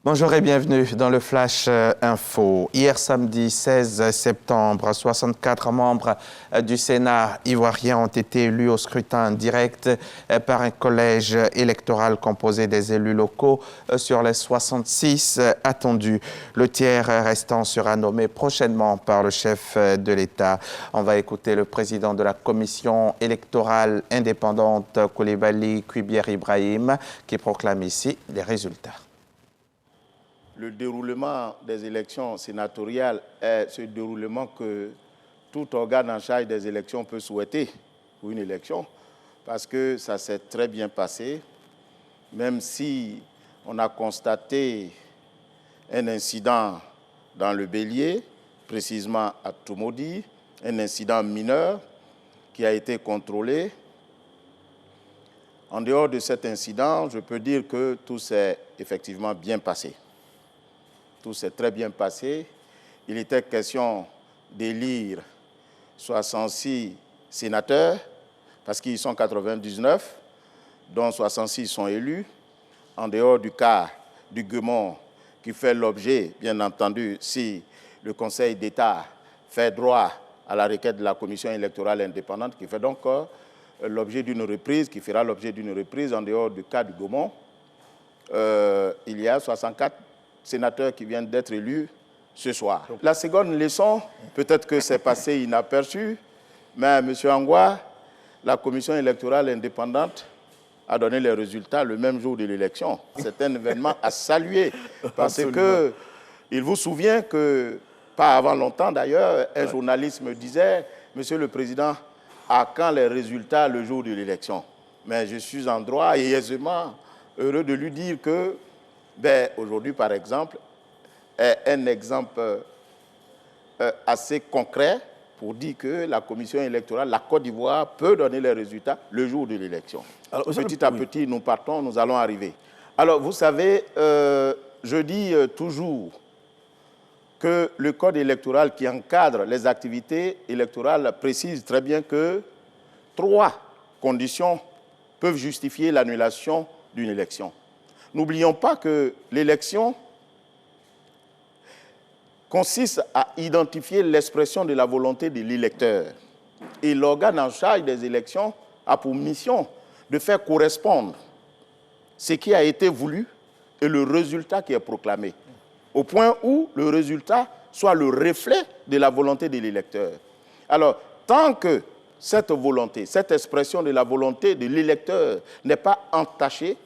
Bonjour et bienvenue dans le Flash Info. Hier samedi 16 septembre, 64 membres du Sénat ivoirien ont été élus au scrutin direct par un collège électoral composé des élus locaux sur les 66 attendus. Le tiers restant sera nommé prochainement par le chef de l'État. On va écouter le président de la commission électorale indépendante, Coulibaly Kuibier-Ibrahim, qui proclame ici les résultats. Le déroulement des élections sénatoriales est ce déroulement que tout organe en charge des élections peut souhaiter pour une élection, parce que ça s'est très bien passé, même si on a constaté un incident dans le Bélier, précisément à Toumoudi, un incident mineur qui a été contrôlé. En dehors de cet incident, je peux dire que tout s'est effectivement bien passé. Tout s'est très bien passé. Il était question d'élire 66 sénateurs, parce qu'ils sont 99, dont 66 sont élus. En dehors du cas du Guemon, qui fait l'objet, bien entendu, si le Conseil d'État fait droit à la requête de la Commission électorale indépendante, qui fait donc l'objet d'une reprise, qui fera l'objet d'une reprise en dehors du cas du Guemon, il y a 64 sénateurs qui viennent d'être élus ce soir. La seconde leçon, peut-être que c'est passé inaperçu, mais M. Angwa, la commission électorale indépendante, a donné les résultats le même jour de l'élection. C'est un événement à saluer, parce qu'il vous souvient que, pas avant longtemps d'ailleurs, un journaliste me disait « Monsieur le Président, à quand les résultats le jour de l'élection ?» Mais je suis en droit et aisément heureux de lui dire que aujourd'hui, par exemple, est un exemple assez concret pour dire que la commission électorale, la Côte d'Ivoire, peut donner les résultats le jour de l'élection. Petit à petit, nous partons, nous allons arriver. Alors, vous savez, je dis toujours que le code électoral qui encadre les activités électorales précise très bien que 3 conditions peuvent justifier l'annulation d'une élection. N'oublions pas que l'élection consiste à identifier l'expression de la volonté de l'électeur. Et l'organe en charge des élections a pour mission de faire correspondre ce qui a été voulu et le résultat qui est proclamé, au point où le résultat soit le reflet de la volonté de l'électeur. Alors, tant que cette volonté, cette expression de la volonté de l'électeur n'est pas entachée,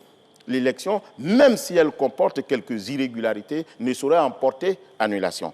l'élection, même si elle comporte quelques irrégularités, ne saurait emporter annulation.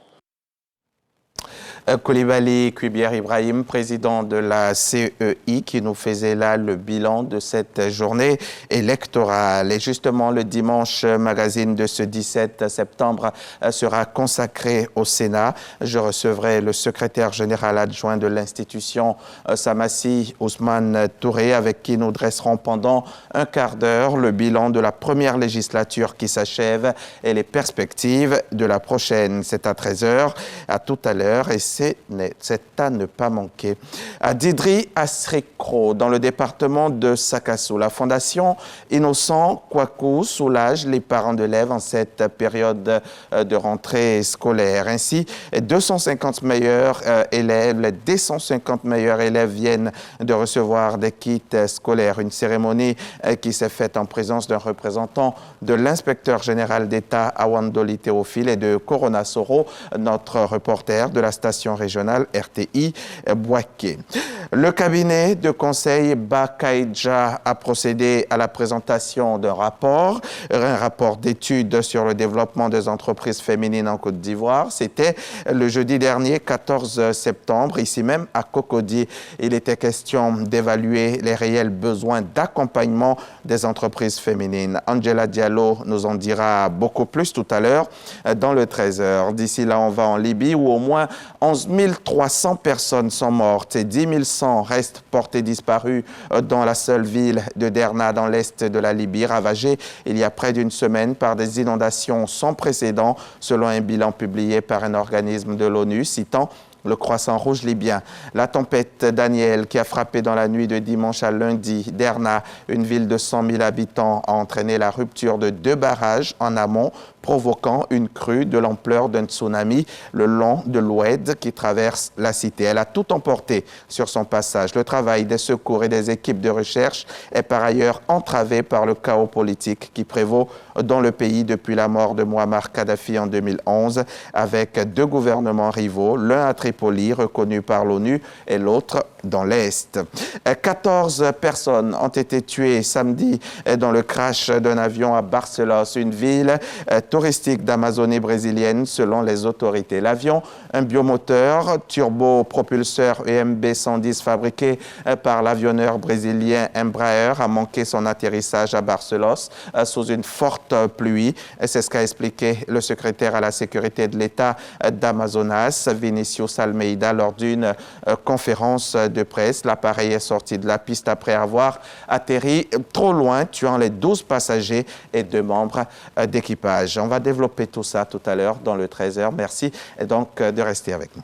Coulibaly Kuibier-Ibrahim, président de la CEI, qui nous faisait là le bilan de cette journée électorale. Et justement, le dimanche magazine de ce 17 septembre sera consacré au Sénat. Je recevrai le secrétaire général adjoint de l'institution, Samassi Ousmane Touré, avec qui nous dresserons pendant un quart d'heure le bilan de la première législature qui s'achève et les perspectives de la prochaine. C'est à 13h. À tout à l'heure. Et c'est à ne pas manquer. À Didri Asrekro, dans le département de Sakassou, la fondation Innocent Kwaku soulage les parents d'élèves en cette période de rentrée scolaire. Ainsi, 250 meilleurs élèves, les 250 meilleurs élèves viennent de recevoir des kits scolaires. Une cérémonie qui s'est faite en présence d'un représentant de l'inspecteur général d'État Awandoli Théophile et de Corona Soro, notre reporter de la station régionale RTI Bouaké. Le cabinet de conseil Bakaïdja a procédé à la présentation d'un rapport, un rapport d'étude sur le développement des entreprises féminines en Côte d'Ivoire. C'était le jeudi dernier, 14 septembre, ici même à Cocody. Il était question d'évaluer les réels besoins d'accompagnement des entreprises féminines. Angela Diallo nous en dira beaucoup plus tout à l'heure dans le 13h. D'ici là, on va en Libye où au moins 11 300 personnes sont mortes et 10 100 restent portées disparues dans la seule ville de Derna, dans l'est de la Libye, ravagée il y a près d'une semaine par des inondations sans précédent, selon un bilan publié par un organisme de l'ONU citant le Croissant Rouge libyen. La tempête Daniel, qui a frappé dans la nuit de dimanche à lundi, Derna, une ville de 100 000 habitants, a entraîné la rupture de 2 barrages en amont provoquant une crue de l'ampleur d'un tsunami le long de l'Oued qui traverse la cité. Elle a tout emporté sur son passage. Le travail des secours et des équipes de recherche est par ailleurs entravé par le chaos politique qui prévaut dans le pays depuis la mort de Mouammar Kadhafi en 2011, avec 2 gouvernements rivaux, l'un à Tripoli, reconnu par l'ONU, et l'autre dans l'Est. 14 personnes ont été tuées samedi dans le crash d'un avion à Barcelos, une ville touristique d'Amazonie brésilienne, selon les autorités. L'avion, un biomoteur turbopropulseur EMB 110 fabriqué par l'avionneur brésilien Embraer, a manqué son atterrissage à Barcelos sous une forte pluie. C'est ce qu'a expliqué le secrétaire à la sécurité de l'État d'Amazonas, Vinicius Almeida, lors d'une conférence de presse. L'appareil est sorti de la piste après avoir atterri trop loin, tuant les 12 passagers et 2 membres d'équipage. On va développer tout ça tout à l'heure dans le 13h. Merci donc de rester avec nous.